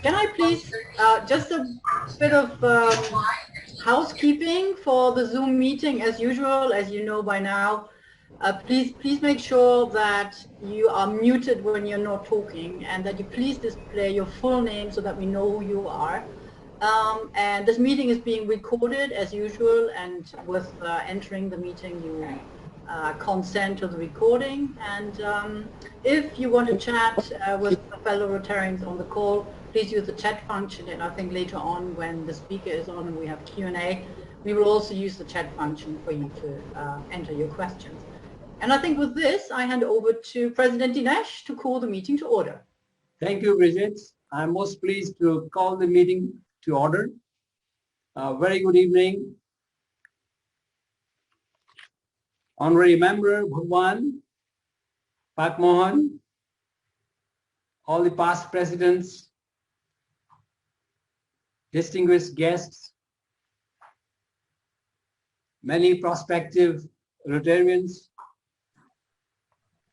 Can I please, just a bit of housekeeping for the Zoom meeting as usual, as you know by now. Please make sure that you are muted when you're not talking, and that you please display your full name so that we know who you are. And this meeting is being recorded as usual, and with entering the meeting you consent to the recording. And if you want to chat with fellow Rotarians on the call, please use the chat function, and I think later on when the speaker is on and we have Q&A, we will also use the chat function for you to enter your questions. And I think with this, I hand over to President Dinesh to call the meeting to order. Thank you, Bridget. I'm most pleased to call the meeting to order. Very good evening. Honorary Member Bhagwan, Pak Mohan, all the past presidents, distinguished guests, many prospective Rotarians,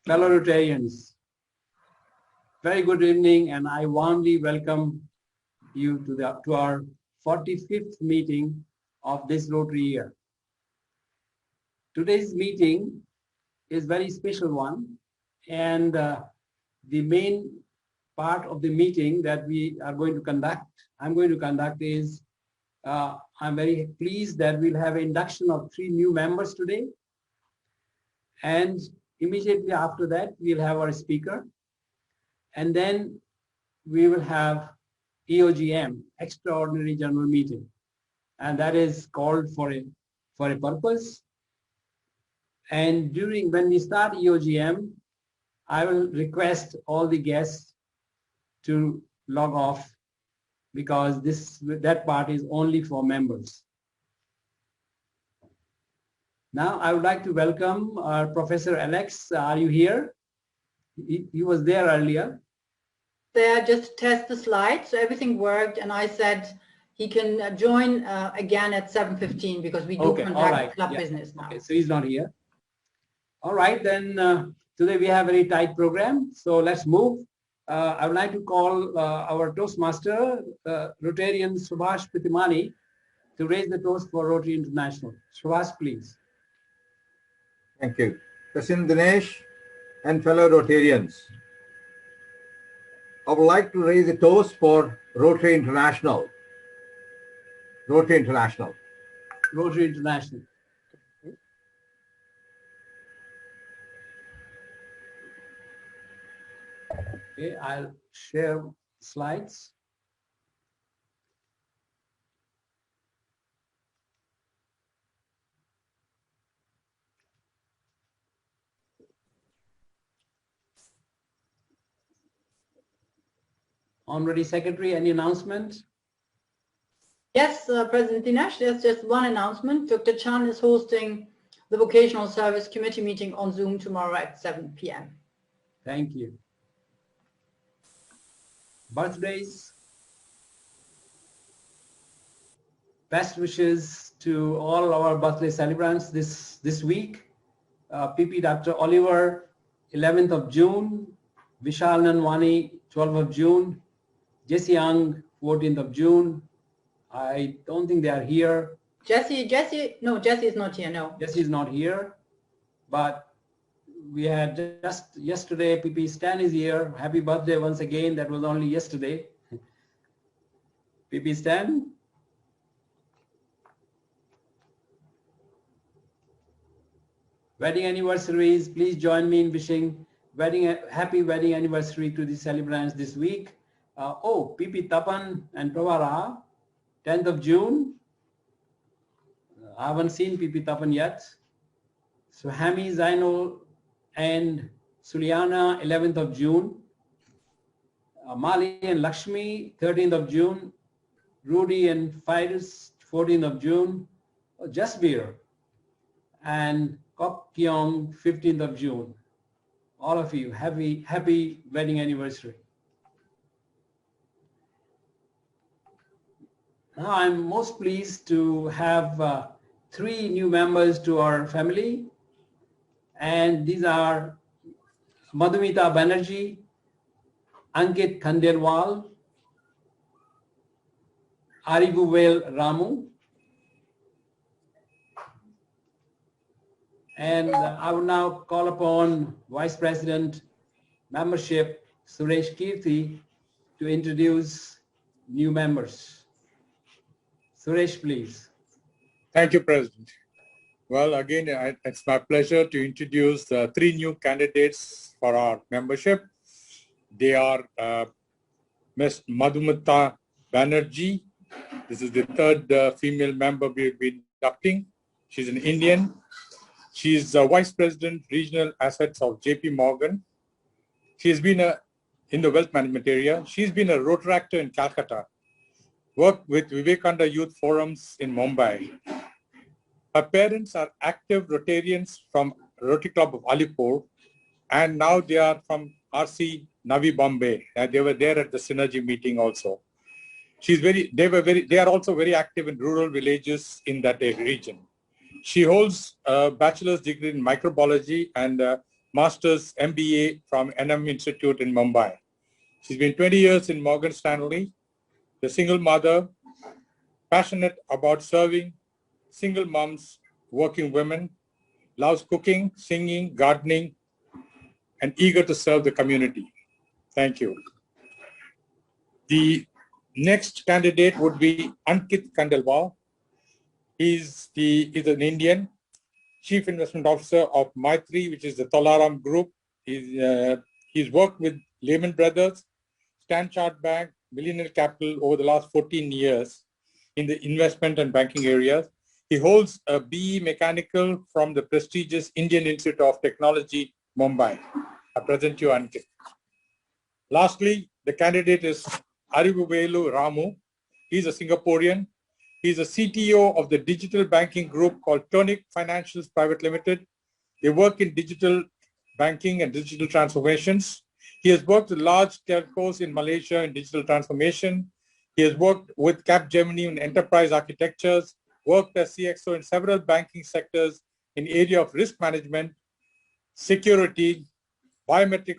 fellow Rotarians, very good evening, and I warmly welcome you to our 45th meeting of this Rotary year. Today's meeting is a very special one, and the main part of the meeting that I'm going to conduct is, I'm very pleased that we'll have an induction of 3 new members today. And immediately after that, we'll have our speaker. And then we will have EOGM, Extraordinary General Meeting. And that is called for a purpose. And when we start EOGM, I will request all the guests to log off, because that part is only for members. Now I would like to welcome Professor Alex. Are you here? He was there earlier. There, just test the slides. So everything worked, and I said he can join again at 7:15 because we do conduct club business now. Okay, so he's not here. All right, then today we have a very tight program, so let's move. I would like to call our Toastmaster, Rotarian Subhash Pitimani, to raise the toast for Rotary International. Subhash, please. Thank you. President Dinesh and fellow Rotarians, I would like to raise a toast for Rotary International. Rotary International. Rotary International. Okay, I'll share slides. Honorary Secretary, any announcement? Yes, President Dinesh, there's just one announcement. Dr. Chan is hosting the Vocational Service Committee meeting on Zoom tomorrow at 7 p.m. Thank you. Birthdays. Best wishes to all our birthday celebrants this week. PP Dr. Oliver, 11th of June. Vishal Nanwani, 12th of June. Jesse Young, 14th of June. I don't think they are here. Jesse is not here, no. Jesse is not here, but we had just yesterday, PP Stan is here. Happy birthday once again. That was only yesterday. PP Stan. Wedding anniversaries, please join me in wishing happy wedding anniversary to the celebrants this week. PP Tapan and Pravara, 10th of June. I haven't seen PP Tapan yet. So Hami Zainul and Suliana, 11th of June. Mali and Lakshmi, 13th of June. Rudy and Fides, 14th of June. Jasbir and Kok Kyong, 15th of June. All of you, happy wedding anniversary. Now I'm most pleased to have 3 new members to our family, and these are Madhumita Banerjee, Ankit Khandelwal, Arivuvel Ramu, and I will now call upon Vice President Membership Suresh Kirti to introduce new members. Suresh, please. Thank you, President. Well, again, it's my pleasure to introduce three new candidates for our membership. They are Ms. Madhumita Banerjee. This is the third female member we'll be inducting. She's an Indian. She's Vice President, Regional Assets of JP Morgan. She's been in the wealth management area. She's been a Rotaractor in Calcutta, worked with Vivekananda Youth Forums in Mumbai. Her parents are active Rotarians from Rotary Club of Alipur, and now they are from RC Navi Bombay. They were there at the Synergy meeting also. They are also very active in rural villages in that region. She holds a bachelor's degree in microbiology and a master's MBA from NM Institute in Mumbai. She's been 20 years in Morgan Stanley, the single mother, passionate about serving single moms, working women, loves cooking, singing, gardening, and eager to serve the community. Thank you. The next candidate would be Ankit Khandelwal. He's an Indian, Chief Investment Officer of Maitri, which is the Tolaram Group. He's worked with Lehman Brothers, Stan Chart Bank, Millennial Capital over the last 14 years in the investment and banking areas. He holds a BE Mechanical from the prestigious Indian Institute of Technology, Mumbai. I present you Ankit. Lastly, the candidate is Arivuvelu Ramu. He's a Singaporean. He's a CTO of the digital banking group called Tonic Financials Private Limited. They work in digital banking and digital transformations. He has worked with large telcos in Malaysia in digital transformation. He has worked with Capgemini in enterprise architectures, worked as CXO in several banking sectors in area of risk management, security, biometric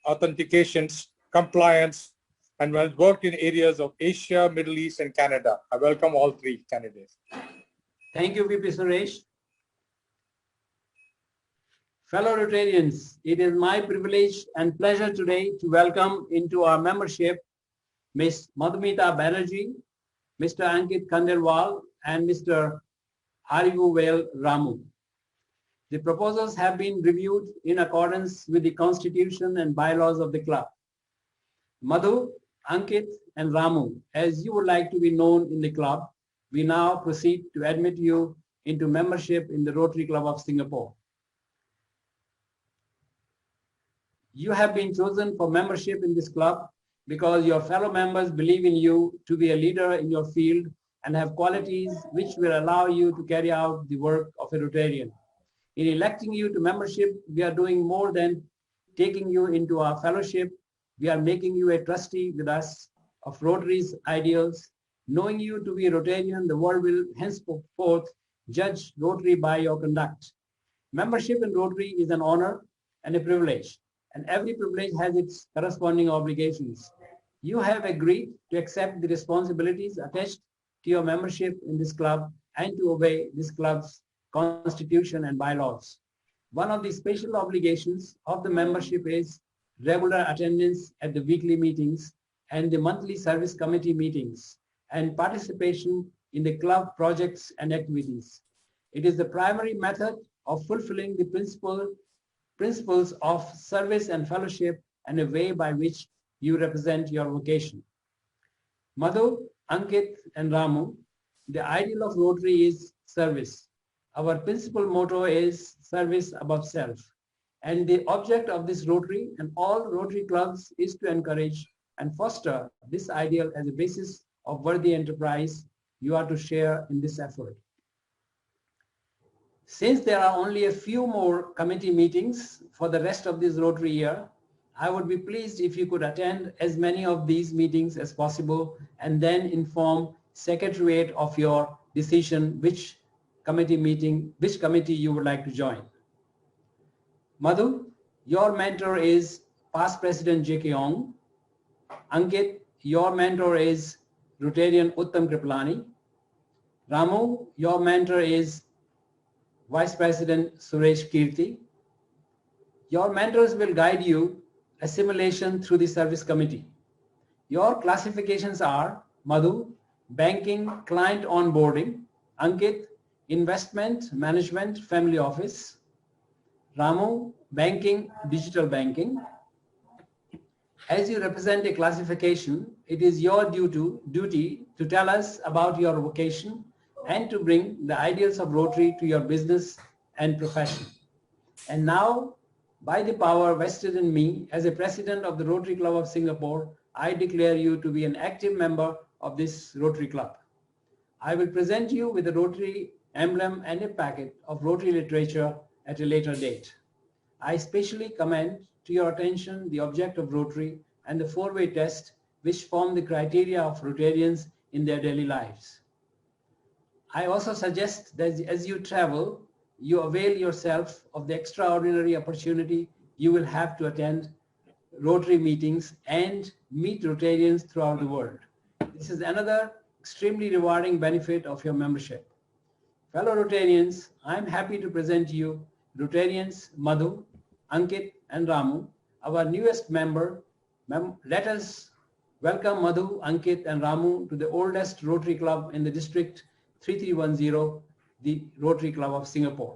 authentications, compliance, and has worked in areas of Asia, Middle East, and Canada. I welcome all three candidates. Thank you, VP Suresh. Fellow Rotarians, it is my privilege and pleasure today to welcome into our membership Ms. Madhumita Banerjee, Mr. Ankit Khandelwal, and Mr. Arivuvel Ramu. The proposals have been reviewed in accordance with the Constitution and bylaws of the club. Madhu, Ankit, and Ramu, as you would like to be known in the club, we now proceed to admit you into membership in the Rotary Club of Singapore. You have been chosen for membership in this club because your fellow members believe in you to be a leader in your field and have qualities which will allow you to carry out the work of a Rotarian. In electing you to membership, we are doing more than taking you into our fellowship. We are making you a trustee with us of Rotary's ideals. Knowing you to be a Rotarian, the world will henceforth judge Rotary by your conduct. Membership in Rotary is an honor and a privilege, and every privilege has its corresponding obligations. You have agreed to accept the responsibilities attached to your membership in this club and to obey this club's constitution and bylaws. One of the special obligations of the membership is regular attendance at the weekly meetings and the monthly service committee meetings and participation in the club projects and activities. It is the primary method of fulfilling the principles of service and fellowship and a way by which you represent your vocation. Madhu, Ankit, and Ramu, the ideal of Rotary is service. Our principal motto is service above self. And the object of this Rotary and all Rotary clubs is to encourage and foster this ideal as a basis of worthy enterprise you are to share in this effort. Since there are only a few more committee meetings for the rest of this Rotary year, I would be pleased if you could attend as many of these meetings as possible and then inform Secretariat of your decision which committee you would like to join. Madhu, your mentor is past President J.K. Ong. Ankit, your mentor is Rotarian Uttam Kripalani. Ramu, your mentor is Vice President Suresh Kirti. Your mentors will guide you assimilation through the service committee. Your classifications are Madhu, banking, client onboarding; Ankit, investment, management, family office; Ramu, banking, digital banking. As you represent a classification, it is your duty to tell us about your vocation and to bring the ideals of Rotary to your business and profession. And now, by the power vested in me as a president of the Rotary Club of Singapore, I declare you to be an active member of this Rotary Club. I will present you with a Rotary emblem and a packet of Rotary literature at a later date. I specially commend to your attention the object of Rotary and the four-way test which form the criteria of Rotarians in their daily lives. I also suggest that as you travel, you avail yourself of the extraordinary opportunity you will have to attend Rotary meetings and meet Rotarians throughout the world. This is another extremely rewarding benefit of your membership. Fellow Rotarians, I am happy to present to you Rotarians Madhu, Ankit and Ramu, our newest member. Let us welcome Madhu, Ankit and Ramu to the oldest Rotary Club in the district 3310, the Rotary Club of Singapore.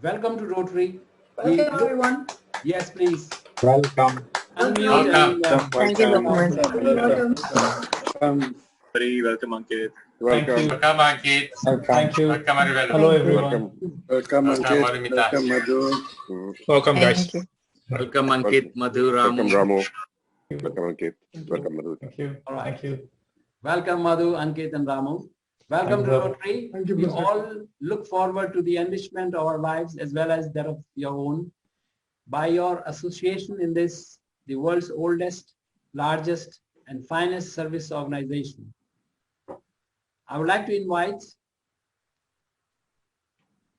Welcome to Rotary. Welcome, everyone. Yes, please. Welcome. Unmute and Thank you so much. Welcome. Welcome, Ankit. Welcome. Welcome, Ankit. Thank you. Welcome, everyone. Hello, everyone. Welcome, Ankit. Welcome, Madhu. Welcome, guys. Thank you. Welcome, Ankit, Madhu, Ramu. Welcome, Ramu. Welcome, Ankit. Welcome, Madhu. Thank you. All right. Thank you. Welcome, Madhu, Ankit, and Ramu. Welcome to Rotary. We all look forward to the enrichment of our lives as well as that of your own by your association in this, the world's oldest, largest, and finest service organization. I would like to invite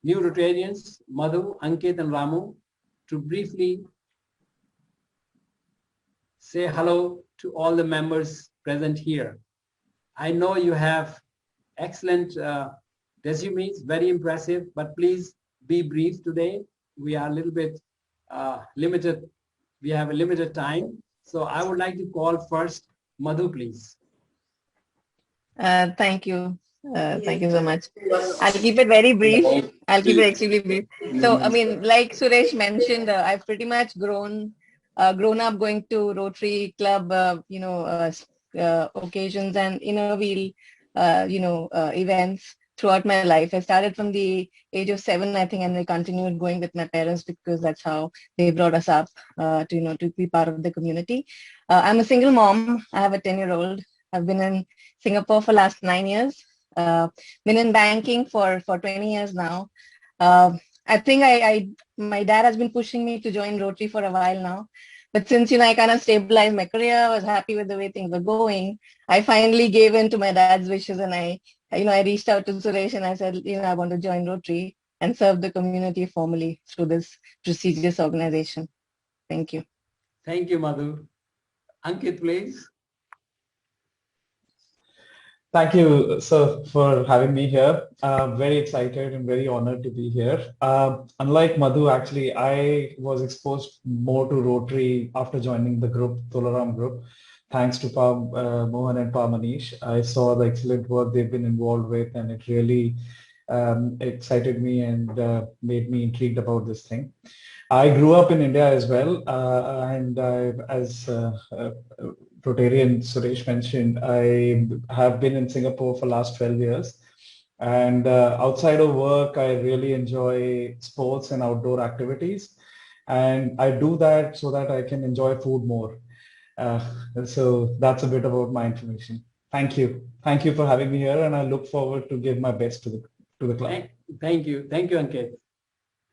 new Rotarians, Madhu, Ankit, and Ramu, to briefly say hello to all the members present here. I know you have excellent resumes, very impressive, but please be brief today. We are a little bit limited. We have a limited time. So I would like to call first Madhu, please. Thank you. Thank you so much. I'll keep it very brief. I'll keep it extremely brief. So, I mean, like Suresh mentioned, I've pretty much grown up going to Rotary Club, occasions and inner wheel, events throughout my life. I started from the age of 7, I think, and I continued going with my parents because that's how they brought us up to be part of the community. I'm a single mom. I have a 10-year-old. I've been in Singapore for the last 9 years. Been in banking for 20 years now. I think my dad has been pushing me to join Rotary for a while now. But since, I kind of stabilized my career, I was happy with the way things were going. I finally gave in to my dad's wishes and I reached out to Suresh and I said, I want to join Rotary and serve the community formally through this prestigious organization. Thank you. Thank you, Madhu. Ankit, please. Thank you, sir, for having me here. Very excited and very honored to be here. Unlike Madhu, actually, I was exposed more to Rotary after joining the group, Tolaram group. Thanks to Mohan and Manish. I saw the excellent work they've been involved with, and it really excited me and made me intrigued about this thing. I grew up in India as well, and as Rotarian Suresh mentioned, I have been in Singapore for the last 12 years. And outside of work, I really enjoy sports and outdoor activities. And I do that so that I can enjoy food more. So that's a bit about my information. Thank you. Thank you for having me here. And I look forward to give my best to the club. Thank you. Thank you, Ankit.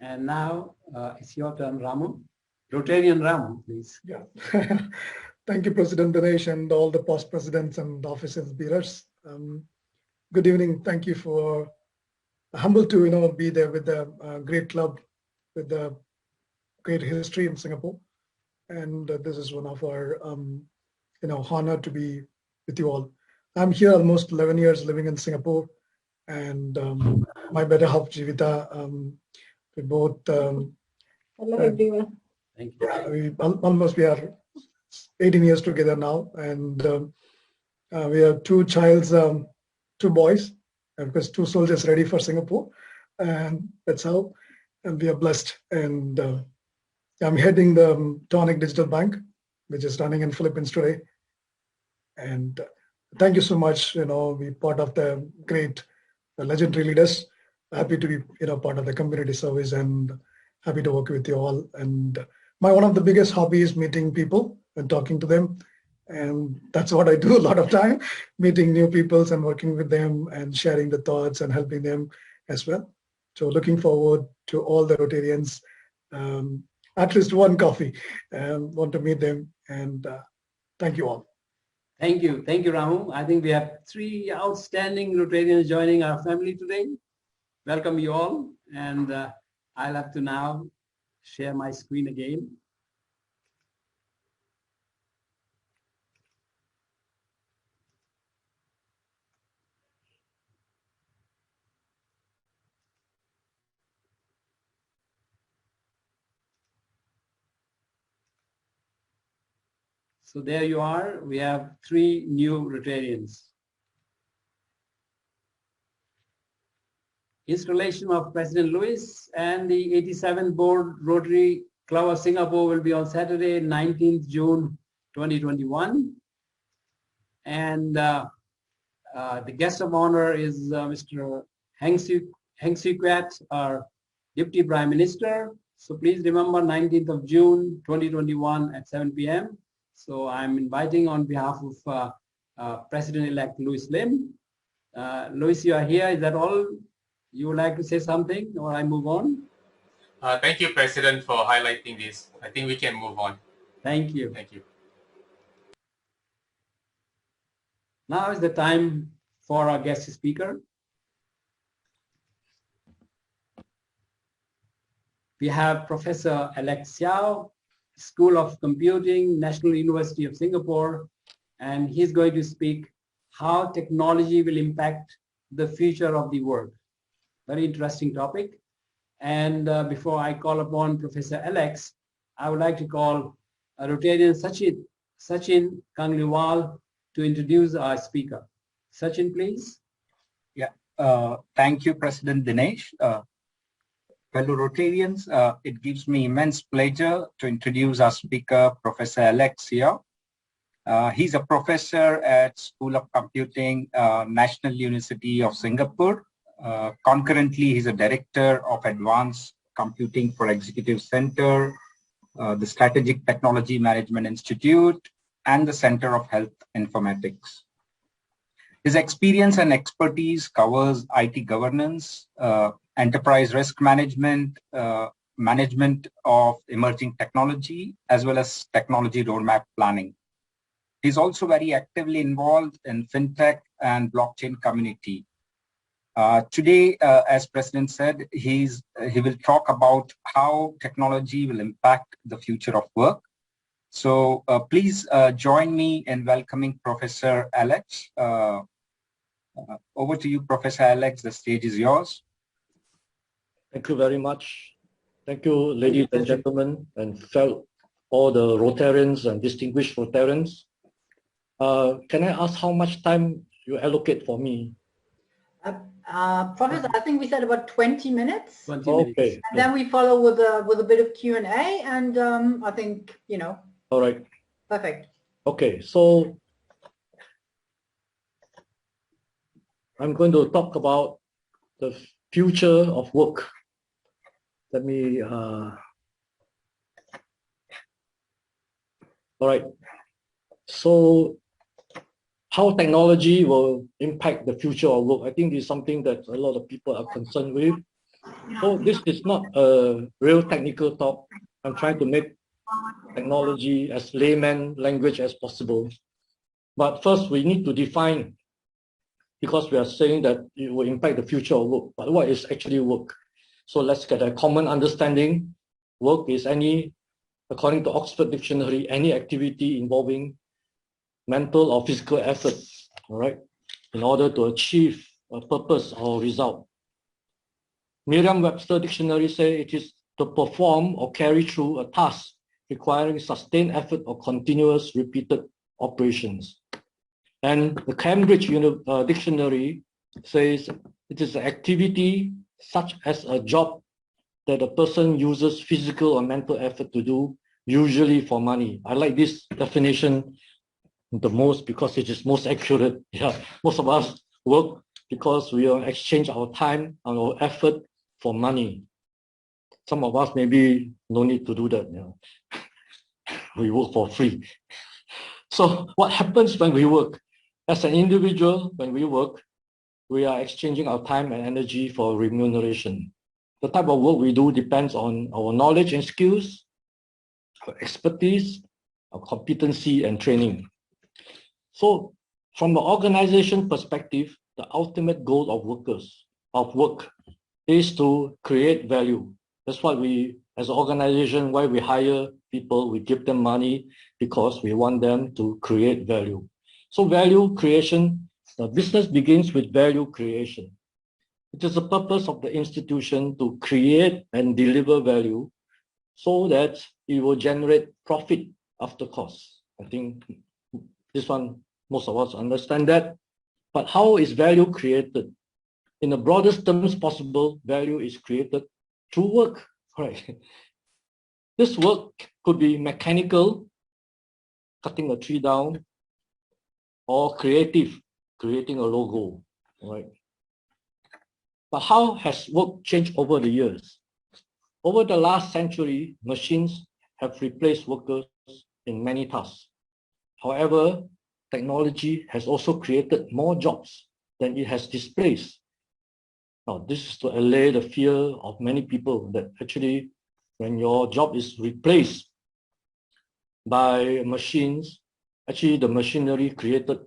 And now it's your turn, Ramu. Rotarian Ramu, please. Yeah. Thank you, President Dinesh, and all the past presidents and officers bearers. Good evening. Thank you for humble to be there with the great club, with the great history in Singapore. And this is one of our, honor to be with you all. I'm here almost 11 years living in Singapore, and my better half, Jivita, we both. Hello, everyone. Thank you. We are 18 years together now, and we have two childs, two boys, because two soldiers ready for Singapore, and that's how. And we are blessed. And I'm heading the Tonic Digital Bank, which is running in Philippines today. And thank you so much. Be part of the great, legendary leaders. Happy to be, part of the community service, and happy to work with you all. And one of the biggest hobbies is meeting people and talking to them. And that's what I do a lot of time, meeting new people and working with them and sharing the thoughts and helping them as well. So looking forward to all the Rotarians, at least one coffee, want to meet them. And thank you all. Thank you. Thank you, Ramu. I think we have 3 outstanding Rotarians joining our family today. Welcome you all. And I'll have to now share my screen again. So there you are. We have 3 new Rotarians. Installation of President Lewis and the 87th Board Rotary Club of Singapore will be on Saturday, 19th June 2021. And the guest of honor is Mr. Heng Swee Keat, our Deputy Prime Minister. So please remember 19th of June 2021 at 7 p.m. So I'm inviting on behalf of President-elect Louis Lim. Louis, you are here. Is that all? You would like to say something, or I move on? Thank you, President, for highlighting this. I think we can move on. Thank you. Thank you. Now is the time for our guest speaker. We have Professor Alex Siow, School of Computing, National University of Singapore, and he's going to speak how technology will impact the future of the world. Very interesting topic. And before I call upon Professor Alex, I would like to call Rotarian Sachin Kangliwal to introduce our speaker. Sachin, please. Yeah, thank you, President Dinesh. Fellow Rotarians, it gives me immense pleasure to introduce our speaker, Professor Alex Siow. He's a professor at School of Computing, National University of Singapore. Concurrently, he's a director of Advanced Computing for Executive Center, the Strategic Technology Management Institute, and the Center of Health Informatics. His experience and expertise covers IT governance, enterprise risk management, management of emerging technology, as well as technology roadmap planning. He's also very actively involved in Fintech and blockchain community. Today, as President said, he will talk about how technology will impact the future of work. So please join me in welcoming Professor Alex. Over to you, Professor Alex. The stage is yours. Thank you very much. Thank you, ladies and gentlemen, and all the Rotarians and distinguished Rotarians. Can I ask how much time you allocate for me? Professor, I think we said about 20 minutes. 20 minutes. Okay. And then we follow with a bit of Q&A, and I think, All right. Perfect. Okay, so I'm going to talk about the future of work. Let me, all right. So how technology will impact the future of work. I think this is something that a lot of people are concerned with. So this is not a real technical talk. I'm trying to make technology as layman language as possible. But first we need to define, because we are saying that it will impact the future of work, but what is actually work? So let's get a common understanding Work is according to Oxford Dictionary, any activity involving mental or physical effort, all right, in order to achieve a purpose or result. Merriam-Webster Dictionary say it is to perform or carry through a task requiring sustained effort or continuous repeated operations. And the Cambridge Dictionary says it is an activity such as a job that a person uses physical or mental effort to do, usually for money. I like this definition the most because it is most accurate. Yeah, most of us work because we exchange our time and our effort for money. Some of us maybe no need to do that. You know. We work for free. So what happens when we work? As an individual, when we work, we are exchanging our time and energy for remuneration. The type of work we do depends on our knowledge and skills, our expertise, our competency and training. So from the organization perspective, the ultimate goal of work is to create value. That's what we, as an organization, why we hire people, we give them money because we want them to create value. So value creation, the business begins with value creation. It is the purpose of the institution to create and deliver value so that it will generate profit after cost. I think this one, most of us understand that. But how is value created? In the broadest terms possible, value is created through work, right? This work could be mechanical, cutting a tree down, or creative, creating a logo, right? But how has work changed over the years? Over the last century, machines have replaced workers in many tasks. However, technology has also created more jobs than it has displaced. Now, this is to allay the fear of many people that actually when your job is replaced by machines, actually the machinery created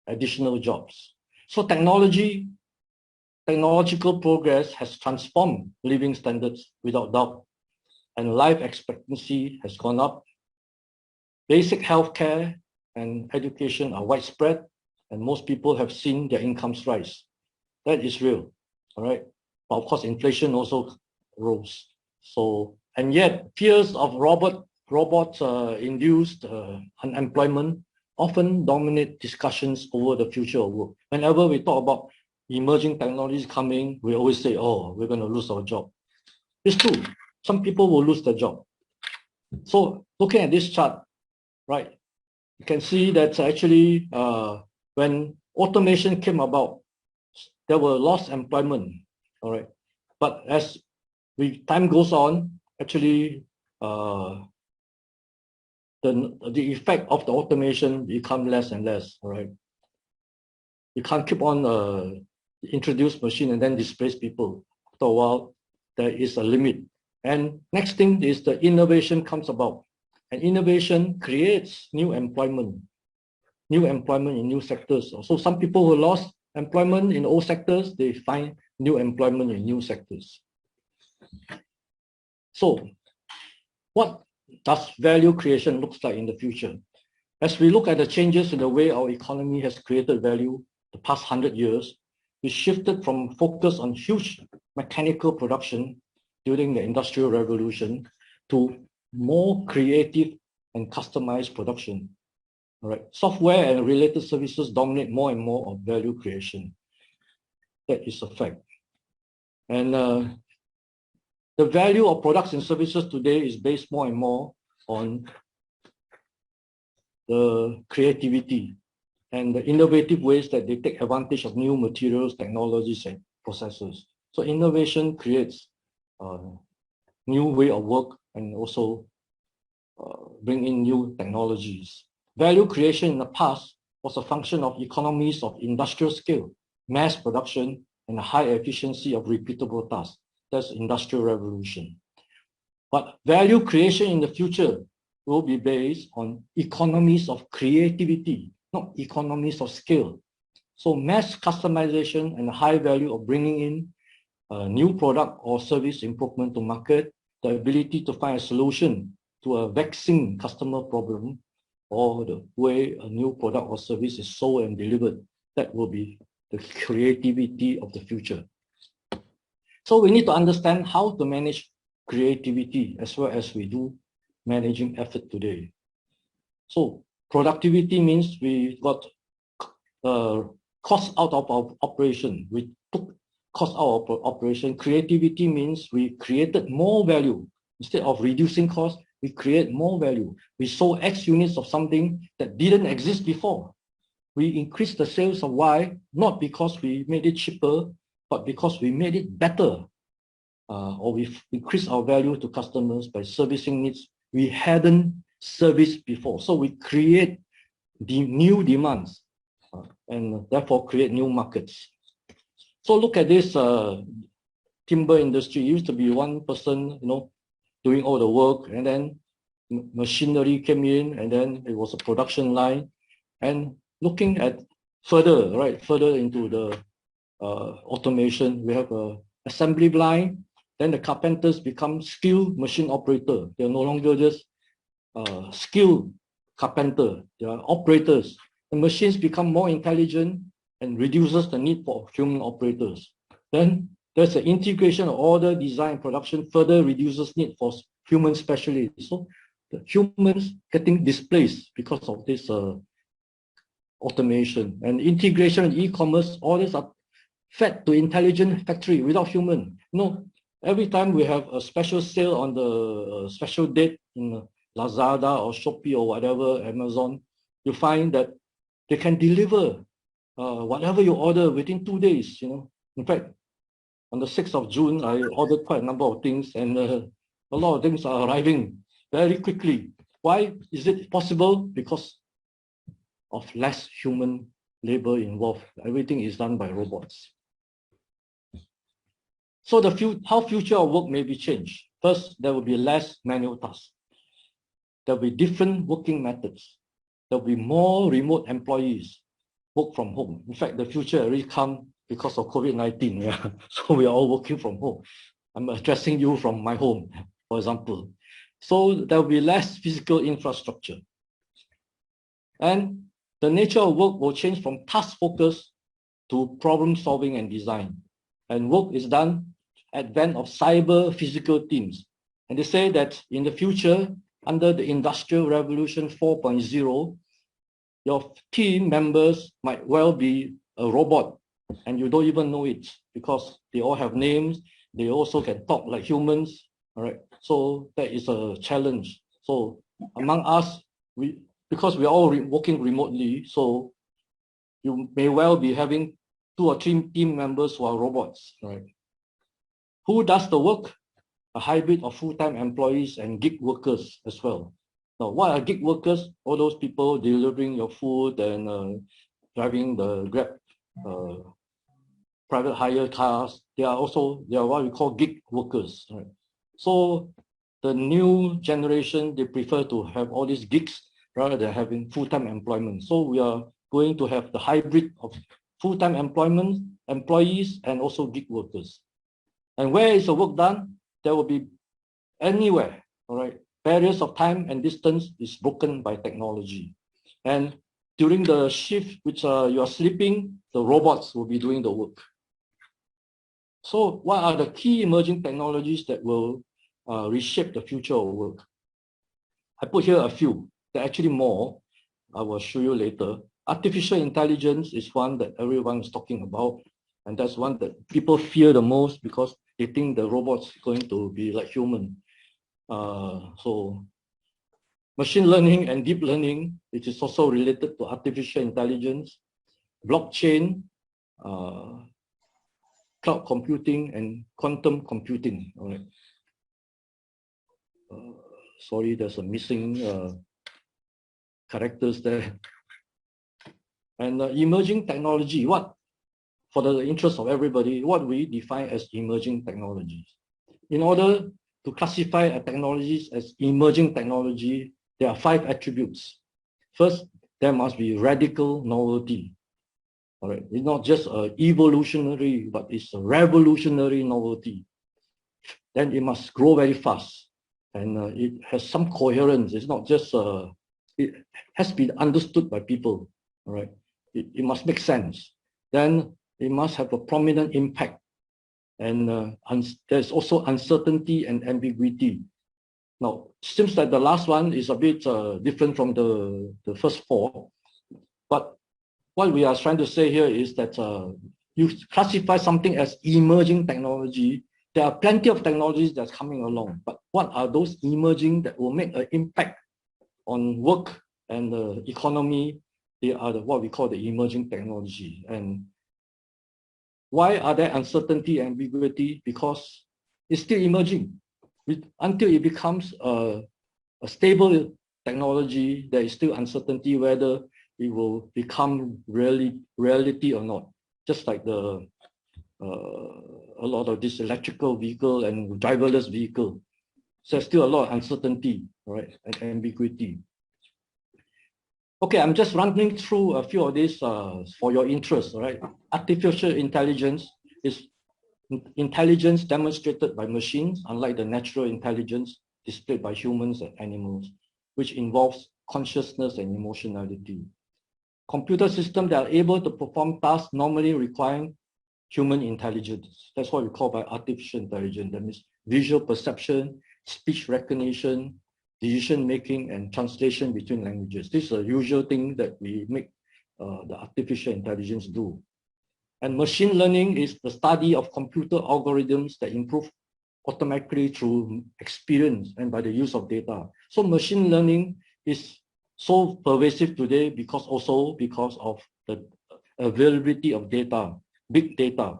additional jobs. So technological progress has transformed living standards without doubt, and life expectancy has gone up. Basic healthcare and education are widespread, and most people have seen their incomes rise. That is real, all right? But of course, inflation also rose. So, and yet fears of robot-induced unemployment often dominate discussions over the future of work. Whenever we talk about emerging technologies coming, we always say, oh, we're going to lose our job. It's true. Some people will lose their job. So looking at this chart, right, you can see that actually when automation came about, there were lost employment, all right? But as time goes on, actually the effect of the automation become less and less, all right? You can't keep on introduce machine and then displace people. After a while, there is a limit. And next thing is the innovation comes about. And innovation creates new employment in new sectors. So some people who lost employment in old sectors, they find new employment in new sectors. So what does value creation look like in the future? As we look at the changes in the way our economy has created value the past 100 years, we shifted from focus on huge mechanical production during the Industrial Revolution to more creative and customized production. All right. Software and related services dominate more and more of value creation. That is a fact. And the value of products and services today is based more and more on the creativity and the innovative ways that they take advantage of new materials, technologies, and processes. So innovation creates a new way of work and also bring in new technologies. Value creation in the past was a function of economies of industrial scale, mass production, and a high efficiency of repeatable tasks. That's Industrial Revolution. But value creation in the future will be based on economies of creativity, not economies of scale. So mass customization and the high value of bringing in a new product or service improvement to market the ability to find a solution to a vexing customer problem, or the way a new product or service is sold and delivered. That will be the creativity of the future. So we need to understand how to manage creativity as well as we do managing effort today. So productivity means we got cost out of our operation. We took cost out of our operation. Creativity means we created more value. Instead of reducing cost, we create more value. We sold X units of something that didn't exist before. We increased the sales of Y, not because we made it cheaper, but because we made it better. Or we've increased our value to customers by servicing needs we hadn't serviced before. So we create the new demands and therefore create new markets. So look at this timber industry. It used to be one person, doing all the work, and then machinery came in, and then it was a production line. And looking at further into the automation, we have a assembly line. Then the carpenters become skilled machine operator. They're no longer just skilled carpenter. They are operators. The machines become more intelligent and reduces the need for human operators. Then there's the integration of order, design, production, further reduces need for human specialists. So the humans getting displaced because of this automation. And integration and e-commerce, orders are fed to intelligent factory without human. Every time we have a special sale on the special date in Lazada or Shopee or whatever, Amazon, you find that they can deliver whatever you order within 2 days. In fact, on the 6th of June, I ordered quite a number of things, and a lot of things are arriving very quickly. Why is it possible? Because of less human labor involved. Everything is done by robots. So how future of work may be changed. First, there will be less manual tasks. There will be different working methods. There will be more remote employees work from home. In fact, the future already come because of COVID-19. Yeah. So we are all working from home. I'm addressing you from my home, for example. So there will be less physical infrastructure. And the nature of work will change from task focus to problem solving and design. And work is done advent of CyberPhysical Teams. And they say that in the future, under the Industrial Revolution 4.0, your team members might well be a robot, and you don't even know it because they all have names. They also can talk like humans. All right. So that is a challenge. So among us, because we're all working remotely, so you may well be having 2 or 3 team members who are robots. Right. Who does the work? A hybrid of full-time employees and gig workers as well. Now, what are gig workers? All those people delivering your food and driving the Grab private hire cars. They are what we call gig workers. Right? So the new generation, they prefer to have all these gigs rather than having full-time employment. So we are going to have the hybrid of full-time employment, employees, and also gig workers. And where is the work done? There will be anywhere, all right? Barriers of time and distance is broken by technology. And during the shift which you are sleeping, the robots will be doing the work. So what are the key emerging technologies that will reshape the future of work? I put here a few. There are actually more. I will show you later. Artificial intelligence is one that everyone is talking about. And that's one that people fear the most because they think the robot's going to be like human. So machine learning and deep learning, which is also related to artificial intelligence, blockchain, cloud computing, and quantum computing. All right. Sorry, there's a missing characters there. And emerging technology, what? For the interest of everybody, what we define as emerging technologies. In order to classify a technologies as emerging technology, there are 5 attributes. First, there must be radical novelty. All right, it's not just evolutionary, but it's a revolutionary novelty. then it must grow very fast. And it has some coherence. It's not just, it has to be understood by people, all right? It must make sense. Then it must have a prominent impact. And there's also uncertainty and ambiguity. Now, it seems like the last one is a bit different from the first four. But what we are trying to say here is that you classify something as emerging technology. There are plenty of technologies that's coming along, but what are those emerging that will make an impact on work and the economy? They are what we call the emerging technology. And why are there uncertainty and ambiguity? Because it's still emerging. Until it becomes a stable technology, there is still uncertainty whether it will become reality or not. Just like a lot of this electrical vehicle and driverless vehicle. So there's still a lot of uncertainty, right, and ambiguity. Okay, I'm just running through a few of these for your interest, right? Artificial intelligence is intelligence demonstrated by machines, unlike the natural intelligence displayed by humans and animals, which involves consciousness and emotionality. Computer systems that are able to perform tasks normally requiring human intelligence. That's what we call by artificial intelligence. That means visual perception, speech recognition, decision making, and translation between languages. This is a usual thing that we make the artificial intelligence do. And machine learning is the study of computer algorithms that improve automatically through experience and by the use of data. So machine learning is so pervasive today because of the availability of data, big data.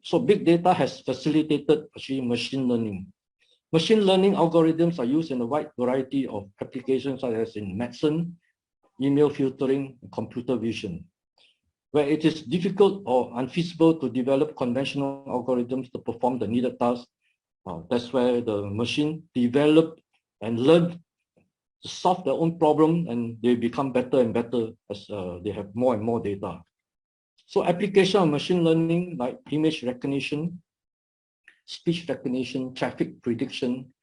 So big data has facilitated actually machine learning. Machine learning algorithms are used in a wide variety of applications, such as in medicine, email filtering, and computer vision. Where it is difficult or unfeasible to develop conventional algorithms to perform the needed tasks, that's where the machine develop and learn to solve their own problem, and they become better and better as they have more and more data. So application of machine learning like image recognition, speech recognition, traffic prediction,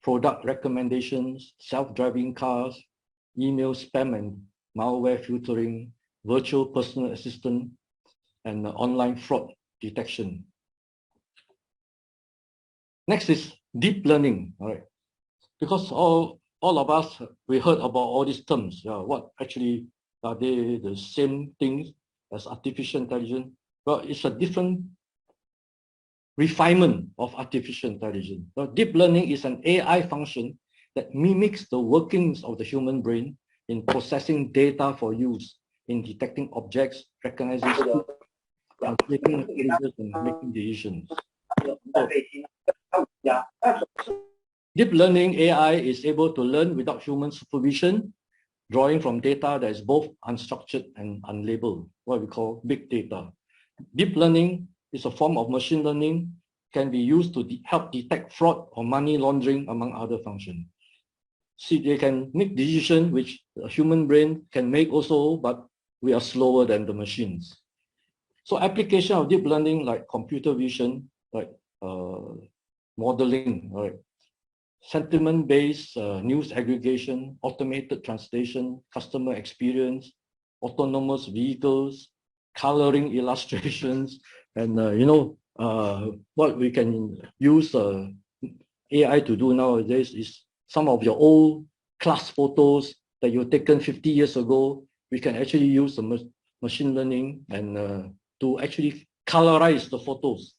product recommendations, self-driving cars, email spam and malware filtering, virtual personal assistant, and online fraud detection. Next is deep learning, all right? Because all of us, we heard about all these terms. What actually are they the same things as artificial intelligence? Well, it's a different refinement of artificial intelligence. Now, deep learning is an AI function that mimics the workings of the human brain in processing data for use in detecting objects, recognizing speech, translating images, and making decisions. Deep learning AI is able to learn without human supervision, drawing from data that is both unstructured and unlabeled, what we call big data. Deep learning is a form of machine learning, can be used to help detect fraud or money laundering, among other functions. See, they can make decisions which a human brain can make also, but we are slower than the machines. So application of deep learning like computer vision, like modeling, right? Sentiment-based news aggregation, automated translation, customer experience, autonomous vehicles, coloring illustrations, and what we can use AI to do nowadays is some of your old class photos that you've taken 50 years ago. We can actually use the machine learning and to actually colorize the photos.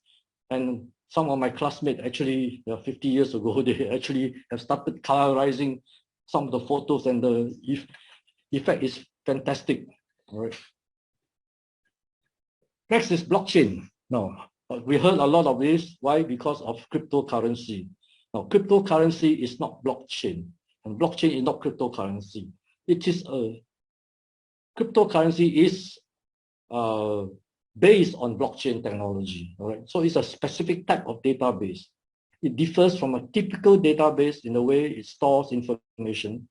And some of my classmates actually, 50 years ago, they actually have started colorizing some of the photos, and the effect is fantastic. All right. Next is blockchain. Now, we heard a lot of this. Why? Because of cryptocurrency. Now, cryptocurrency is not blockchain, and blockchain is not cryptocurrency. It is a cryptocurrency is based on blockchain technology. All right, so it's a specific type of database. It differs from a typical database in the way it stores information.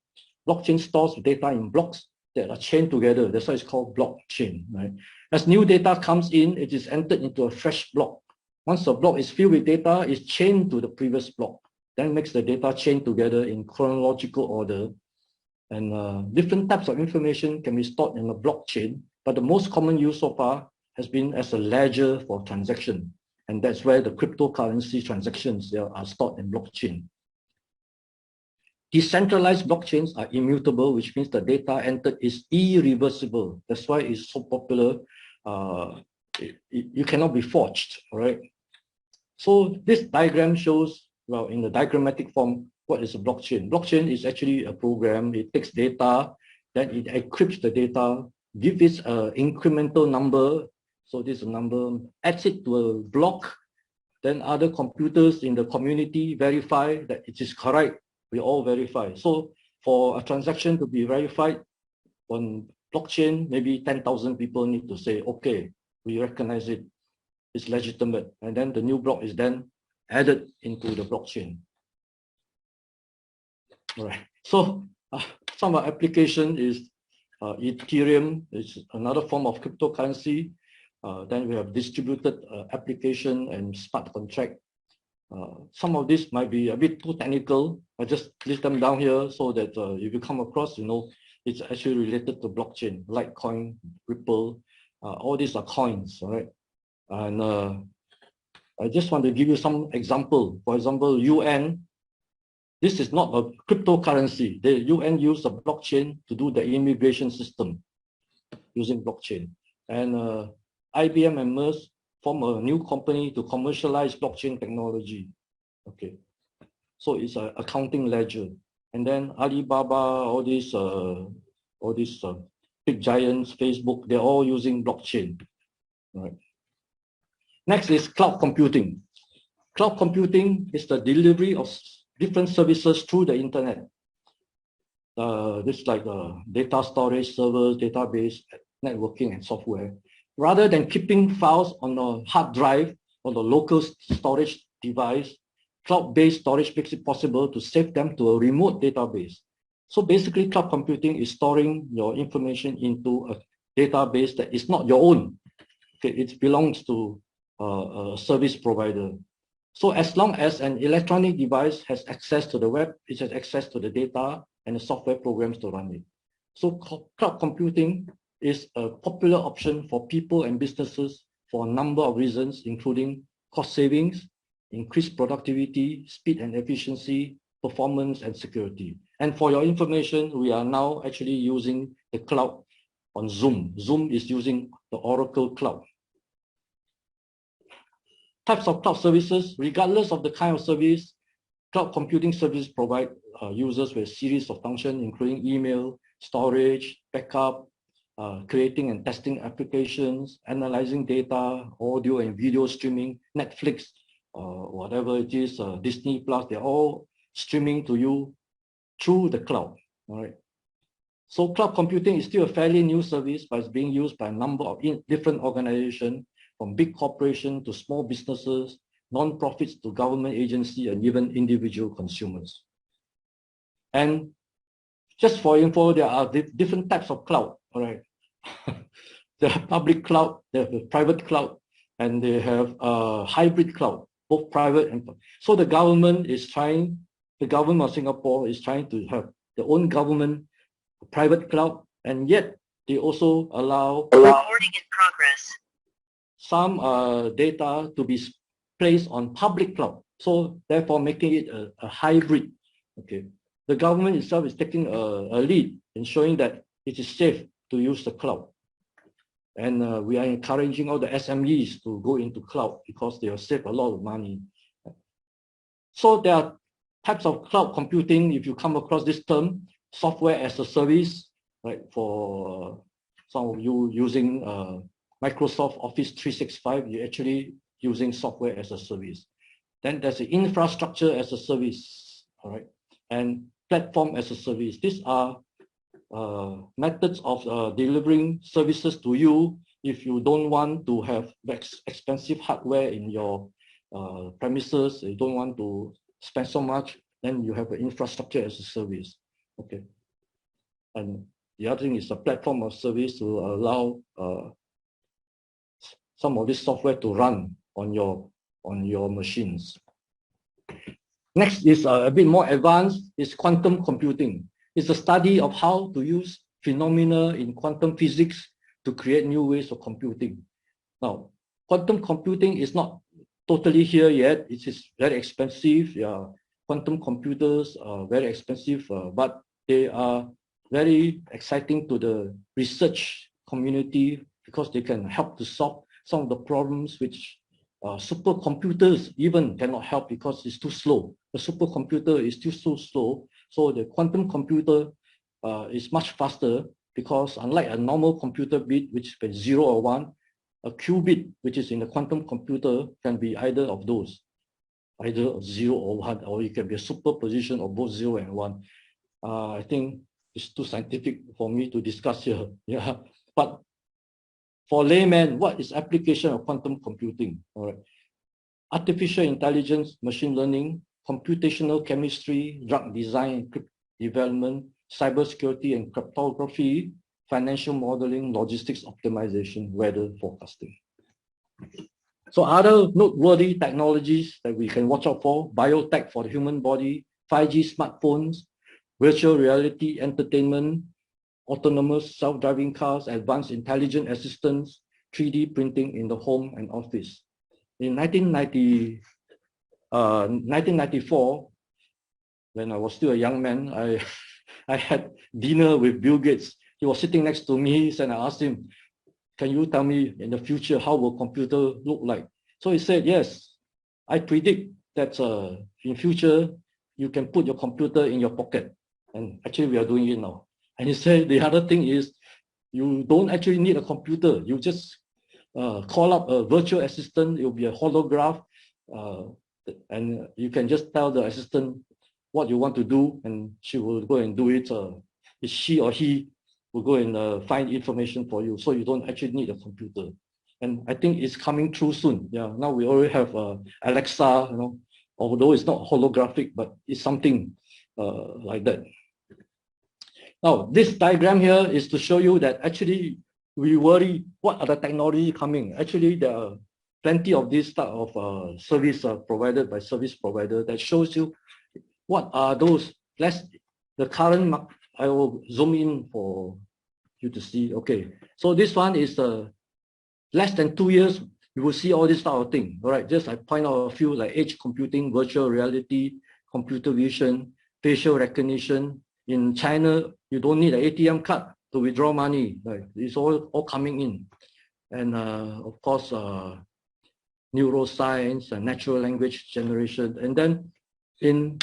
Blockchain stores data in blocks that are chained together. That's why it's called blockchain. Right? As new data comes in, it is entered into a fresh block Once a block is filled with data, it's chained to the previous block. Then makes the data chain together in chronological order. And different types of information can be stored in a blockchain, but the most common use so far has been as a ledger for transaction. And that's where the cryptocurrency transactions are stored in blockchain. Decentralized blockchains are immutable, which means the data entered is irreversible. That's why it's so popular. You cannot be forged, right? So this diagram shows, well, in the diagrammatic form, what is a blockchain? Blockchain is actually a program. It takes data, then it encrypts the data, gives it an incremental number. So this is a number, adds it to a block. Then other computers in the community verify that it is correct. We all verify. So for a transaction to be verified on blockchain, maybe 10,000 people need to say, okay, we recognize it, it's legitimate. And then the new block is then added into the blockchain. All right. So some of our application is Ethereum, is another form of cryptocurrency. Then we have distributed application and smart contract. Some of this might be a bit too technical. I just list them down here so that if you come across, you know, it's actually related to blockchain, Litecoin, Ripple, all these are coins, all right? And I just want to give you some example. For example, UN, this is not a cryptocurrency. The UN used a blockchain to do the immigration system using blockchain. And IBM and MERS form a new company to commercialize blockchain technology. Okay, so it's an accounting ledger. And then Alibaba, all these big giants, Facebook, they're all using blockchain. All right. Next is cloud computing. Cloud computing is the delivery of different services through the internet. This is like data storage, servers, database, networking, and software. Rather than keeping files on a hard drive or the local storage device, cloud-based storage makes it possible to save them to a remote database. So basically, cloud computing is storing your information into a database that is not your own. Okay, it belongs to a service provider. So as long as an electronic device has access to the web, it has access to the data and the software programs to run it. So cloud computing is a popular option for people and businesses for a number of reasons, including cost savings, increased productivity, speed and efficiency, performance, and security. And for your information, we are now actually using the cloud on Zoom. Zoom is using the Oracle Cloud. Types of cloud services, regardless of the kind of service, cloud computing services provide users with a series of functions, including email, storage, backup, creating and testing applications, analyzing data, audio and video streaming, Netflix, whatever it is, Disney Plus, they're all streaming to you through the cloud. All right. So cloud computing is still a fairly new service, but it's being used by a number of different organizations, from big corporations to small businesses, non-profits to government agencies, and even individual consumers. And just for info, there are different types of cloud. All right. They have public cloud, they have a private cloud, and they have a hybrid cloud, both private and public. So the government of Singapore is trying to have their own government private cloud, and yet they also allow recording in progress. Some data to be placed on public cloud. So therefore making it a hybrid. Okay. The government itself is taking a lead in showing that it is safe to use the cloud. And we are encouraging all the SMEs to go into cloud because they will save a lot of money. So there are types of cloud computing. If you come across this term, software as a service, right? For some of you using Microsoft Office 365, you're actually using software as a service. Then there's the infrastructure as a service, all right? And platform as a service. These are methods of delivering services to you if you don't want to have expensive hardware in your premises, you don't want to spend so much, then you have an infrastructure as a service. Okay. And the other thing is a platform of service to allow some of this software to run on your on your machines. Next is a bit more advanced, is quantum computing. It's a study of how to use phenomena in quantum physics to create new ways of computing. Now, quantum computing is not totally here yet. It is very expensive. Yeah, quantum computers are very expensive, but they are very exciting to the research community because they can help to solve some of the problems which supercomputers even cannot help because it's too slow. The supercomputer is still so slow. So the quantum computer is much faster because unlike a normal computer bit, which is 0 or 1, a qubit, which is in a quantum computer, can be either of those, either 0 or 1, or it can be a superposition of both 0 and 1. I think it's too scientific for me to discuss here. Yeah, but for layman, what is application of quantum computing? All right, artificial intelligence, machine learning, computational chemistry, drug design, development, cybersecurity and cryptography, financial modeling, logistics optimization, weather forecasting. So other noteworthy technologies that we can watch out for: biotech for the human body, 5G smartphones, virtual reality entertainment, autonomous self-driving cars, advanced intelligent assistants, 3D printing in the home and office. In 1994, when I was still a young man, I had dinner with Bill Gates. He was sitting next to me and I asked him, can you tell me in the future how will computer look like? So he said, yes, I predict that in future, you can put your computer in your pocket. And actually we are doing it now. And he said, the other thing is you don't actually need a computer. You just call up a virtual assistant. It will be a holograph. And you can just tell the assistant what you want to do, and she will go and do it. She or he will go and find information for you. So you don't actually need a computer. And I think it's coming through soon. Yeah, now we already have Alexa, you know, although it's not holographic, but it's something like that. Now, this diagram here is to show you that actually we worry what are the technology coming. Actually, there are plenty of this type of service provided by service provider that shows you what are those. The current, I will zoom in for you to see. Okay, so this one is less than 2 years, you will see all this type of thing. All right, just I point out a few like edge computing, virtual reality, computer vision, facial recognition. In China, you don't need an ATM card to withdraw money. Right? It's all coming in. And of course, neuroscience and natural language generation. And then in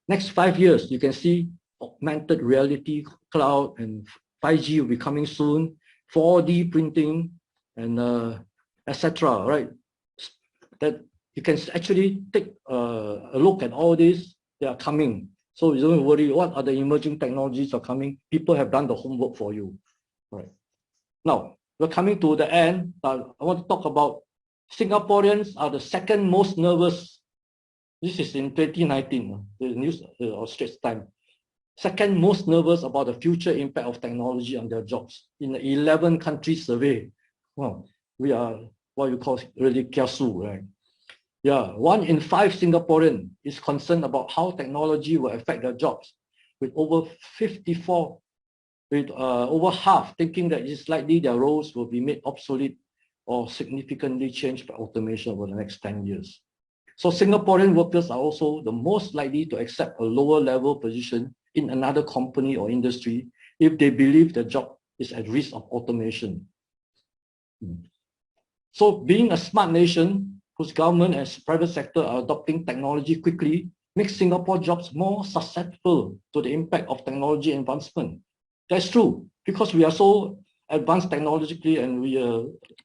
next 5 years, you can see augmented reality, cloud, and 5G will be coming soon, 4D printing, and etc. Right? That you can actually take a look at all this. They are coming. So you don't worry what are the emerging technologies are coming. People have done the homework for you. All right. Now, we're coming to the end. I want to talk about Singaporeans are the second most nervous. This is in 2019, the news, Straits Times. Second most nervous about the future impact of technology on their jobs in the 11 country survey. Well, we are what you call really kiasu, right? Yeah, 1 in 5 Singaporean is concerned about how technology will affect their jobs, with over 54, with over half thinking that it's likely their roles will be made obsolete or significantly changed by automation over the next 10 years. So Singaporean workers are also the most likely to accept a lower level position in another company or industry if they believe the job is at risk of automation. So being a smart nation, whose government and private sector are adopting technology quickly, makes Singapore jobs more susceptible to the impact of technology advancement. That's true, because we are so advanced technologically and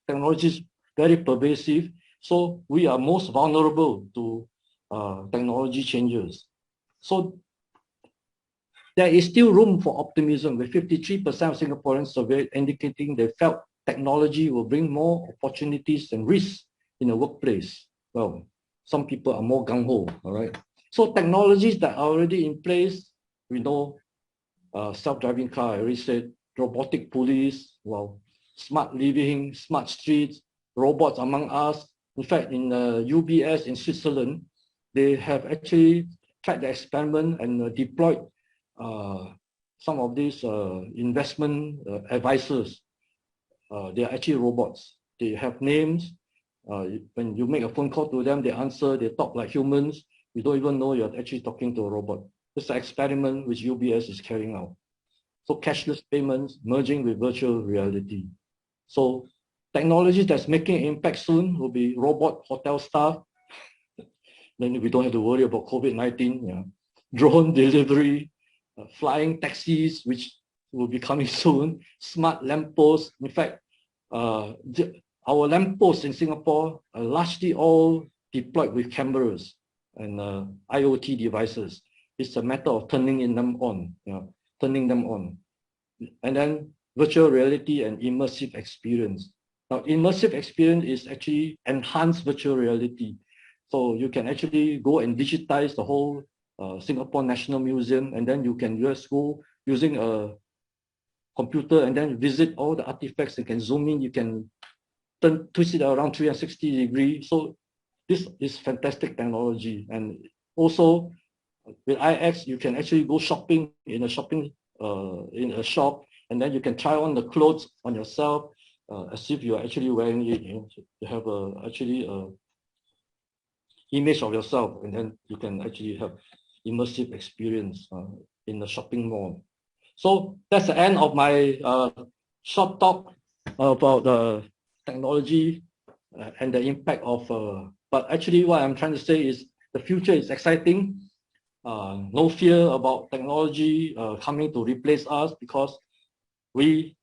technology is very pervasive, so we are most vulnerable to technology changes. So there is still room for optimism, with 53% of Singaporeans surveyed indicating they felt technology will bring more opportunities and risks in the workplace. Well, some people are more gung-ho, all right? So technologies that are already in place, we know self-driving car, I already said, robotic police, well, smart living, smart streets, robots among us, In fact, in UBS in Switzerland, they have actually tried the experiment and deployed some of these investment advisors. They are actually robots. They have names. When you make a phone call to them, they answer, they talk like humans. You don't even know you're actually talking to a robot. It's an experiment which UBS is carrying out. So cashless payments merging with virtual reality. So technology that's making impact soon will be robot hotel staff. Then we don't have to worry about COVID-19. Yeah. Drone delivery, flying taxis, which will be coming soon. Smart lampposts. In fact, our lampposts in Singapore are largely all deployed with cameras and IoT devices. It's a matter of turning them on. And then virtual reality and immersive experience. Now, immersive experience is actually enhanced virtual reality. So you can actually go and digitize the whole Singapore National Museum, and then you can just go using a computer and then visit all the artifacts. You can zoom in, you can twist it around 360 degrees. So this is fantastic technology. And also with IX, you can actually go shopping in a shop, and then you can try on the clothes on yourself as if you're actually wearing it. You have actually a image of yourself, and then you can actually have immersive experience in the shopping mall. So that's the end of my short talk about technology and the impact of, but actually what I'm trying to say is the future is exciting. No fear about technology coming to replace us, because we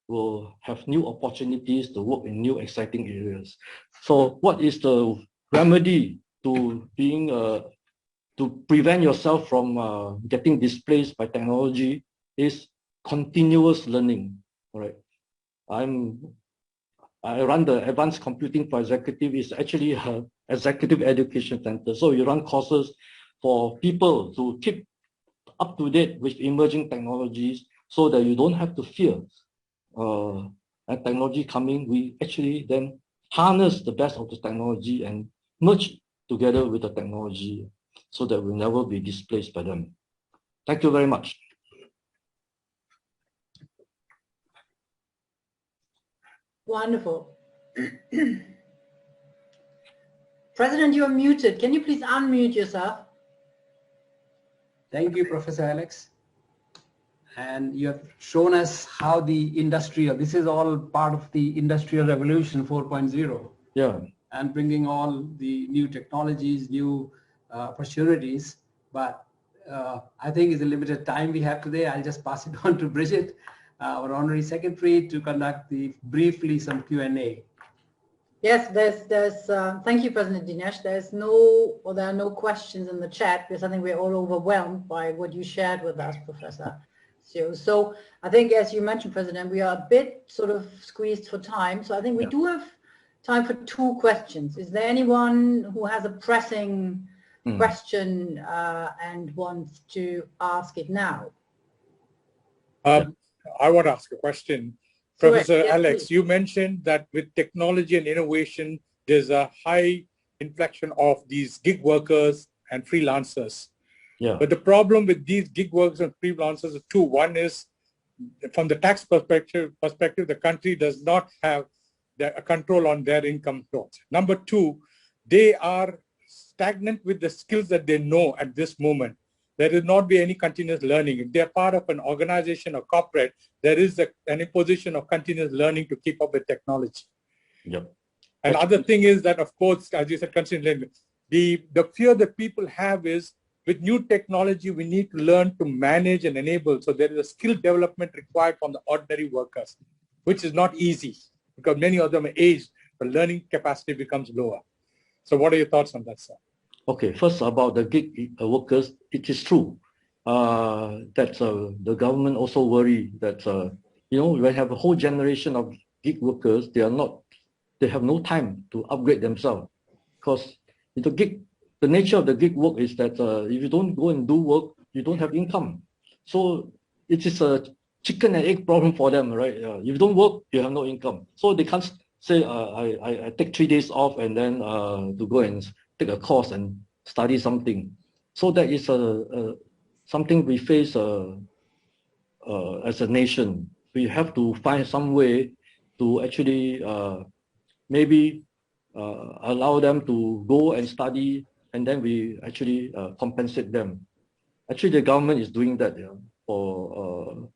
will have new opportunities to work in new exciting areas. So what is the remedy to being to prevent yourself from getting displaced by technology is continuous learning. All right. I run the Advanced Computing for Executive. It's actually an executive education center. So you run courses for people to keep up to date with emerging technologies, so that you don't have to fear and technology coming. We actually then harness the best of the technology and merge together with the technology, so that we'll never be displaced by them. Thank you very much. Wonderful. President, you are muted. Can you please unmute yourself? Thank you, Professor Alex. And you have shown us how the industrial, this is all part of the Industrial Revolution 4.0. Yeah. And bringing all the new technologies, new opportunities. But I think it's a limited time we have today. I'll just pass it on to Bridget, our Honorary Secretary, to conduct briefly some Q&A. Yes, thank you, President Dinesh. There are no questions in the chat, because I think we're all overwhelmed by what you shared with us, Professor Siow. So I think, as you mentioned, President, we are a bit sort of squeezed for time. So I think we do have time for 2 questions. Is there anyone who has a pressing question and wants to ask it now? I want to ask a question. Professor Alex, please. You mentioned that with technology and innovation, there's a high inflection of these gig workers and freelancers. Yeah. But the problem with these gig workers and freelancers is 2. One is, from the tax perspective, the country does not have a control on their income growth. Number 2, they are stagnant with the skills that they know at this moment. There will not be any continuous learning. If they're part of an organization or corporate, there is an imposition of continuous learning to keep up with technology. Yep. And other thing is that, of course, as you said, the fear that people have is, with new technology, we need to learn to manage and enable. So there is a skill development required from the ordinary workers, which is not easy, because many of them are aged, but learning capacity becomes lower. So what are your thoughts on that, sir? Okay, first about the gig workers, it is true that the government also worry that, we have a whole generation of gig workers, they have no time to upgrade themselves, because the nature of the gig work is that if you don't go and do work, you don't have income. So it is a chicken and egg problem for them, right? If you don't work, you have no income. So they can't say I take 3 days off and then to go and take a course and study something. So that is something we face as a nation. We have to find some way to actually maybe allow them to go and study, and then we actually compensate them. Actually, the government is doing that for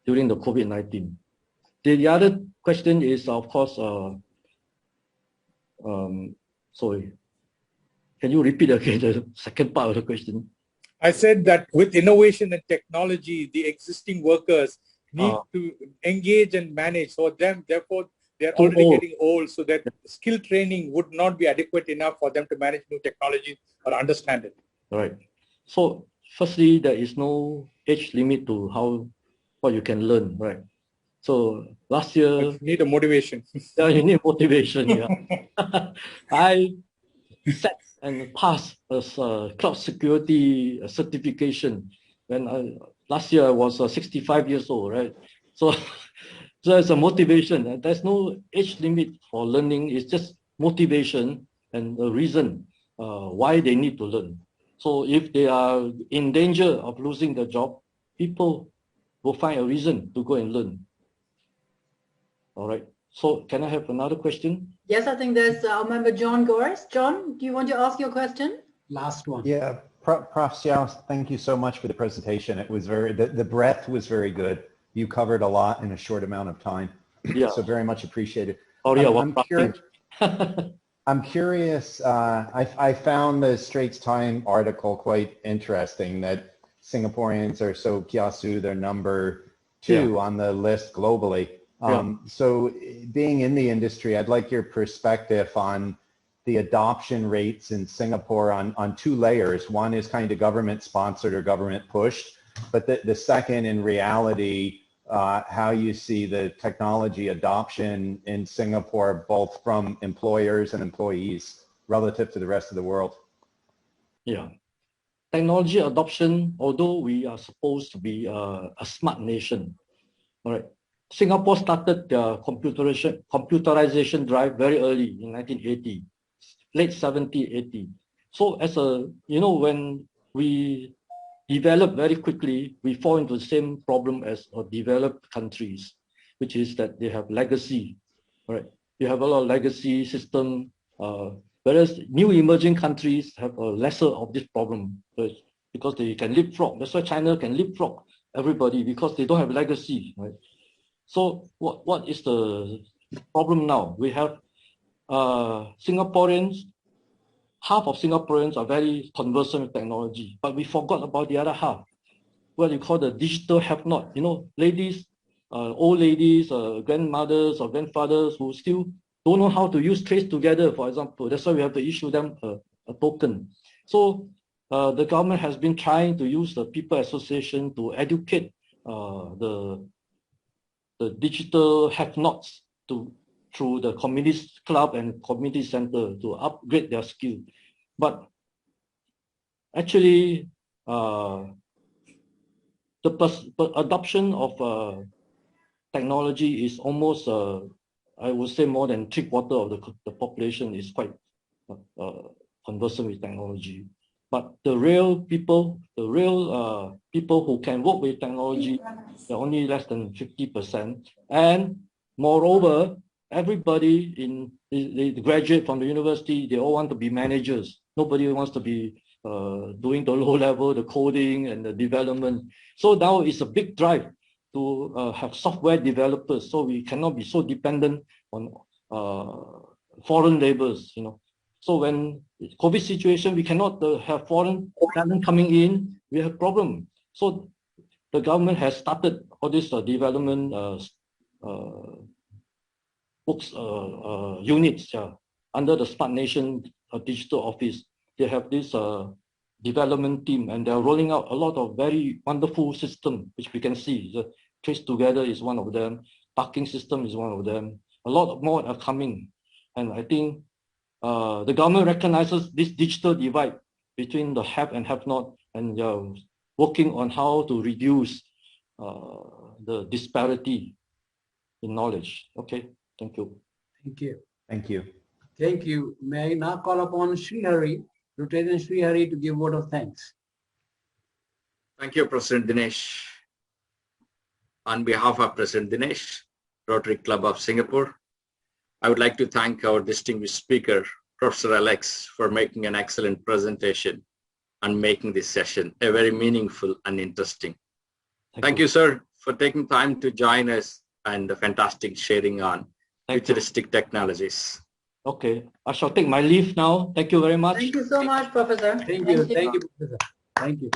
during the COVID-19. The other question is, of course, sorry, can you repeat again the second part of the question? I said that with innovation and technology, the existing workers need to engage and manage. So therefore, they're already getting old, so that skill training would not be adequate enough for them to manage new technology or understand it. Right. So firstly, there is no age limit to what you can learn, right? So last year, you need a motivation. Yeah, you need motivation. Yeah, I set and passed as a cloud security certification when last year I was 65 years old, right? So, so it's a motivation. There's no age limit for learning. It's just motivation and the reason why they need to learn. So if they are in danger of losing their job, people will find a reason to go and learn. All right. So can I have another question? Yes, I think there's our member John Goris. John, do you want to ask your question? Last one. Yeah, Prof Siow, thank you so much for the presentation. It was the breadth was very good. You covered a lot in a short amount of time. Yeah. So very much appreciated. Oh, yeah, I'm curious, I found the Straits Times article quite interesting that Singaporeans are so kiasu, they're number 2 on the list globally. So being in the industry, I'd like your perspective on the adoption rates in Singapore on 2 layers. One is kind of government sponsored or government pushed, but the second in reality, how you see the technology adoption in Singapore, both from employers and employees relative to the rest of the world. Yeah. Technology adoption, although we are supposed to be a smart nation, all right. Singapore started the computerization drive very early in 1980, late 70, 80. So as when we develop very quickly, we fall into the same problem as developed countries, which is that they have legacy, right? You have a lot of legacy system, whereas new emerging countries have a lesser of this problem, right? Because they can leapfrog. That's why China can leapfrog everybody, because they don't have legacy, right? So what is the problem now? We have Singaporeans, half of Singaporeans are very conversant with technology, but we forgot about the other half, what you call the digital have-not. You know, ladies, old ladies, grandmothers or grandfathers who still don't know how to use Trace Together, for example. That's why we have to issue them a token. So the government has been trying to use the People Association to educate the digital have-nots through the community club and community center to upgrade their skill. But actually, the adoption of technology is almost, I would say, more than 3/4 of the population is quite conversant with technology. But the real people, who can work with technology, they're only less than 50%. And moreover, everybody they graduate from the university, they all want to be managers. Nobody wants to be doing the low level, the coding and the development. So now it's a big drive to have software developers. So we cannot be so dependent on foreign labors, you know. So when COVID situation, we cannot have foreign talent coming in, we have problem. So the government has started all this development units under the Smart Nation Digital Office. They have this development team, and they're rolling out a lot of very wonderful system, which we can see. The Trace Together is one of them. Parking system is one of them. A lot more are coming. And I think the government recognizes this digital divide between the have and have not, and working on how to reduce the disparity in knowledge. Okay, thank you. Thank you. Thank you. Thank you. May I now call upon Srihari, Rotarian Srihari, to give word of thanks. Thank you, President Dinesh. On behalf of President Dinesh, Rotary Club of Singapore, I would like to thank our distinguished speaker, Prof Alex, for making an excellent presentation and making this session a very meaningful and interesting. Thank you, sir, for taking time to join us and the fantastic sharing on futuristic technologies. Okay, I shall take my leave now. Thank you very much. Thank you so much, Professor. Thank you. Thank you, Professor. Thank you.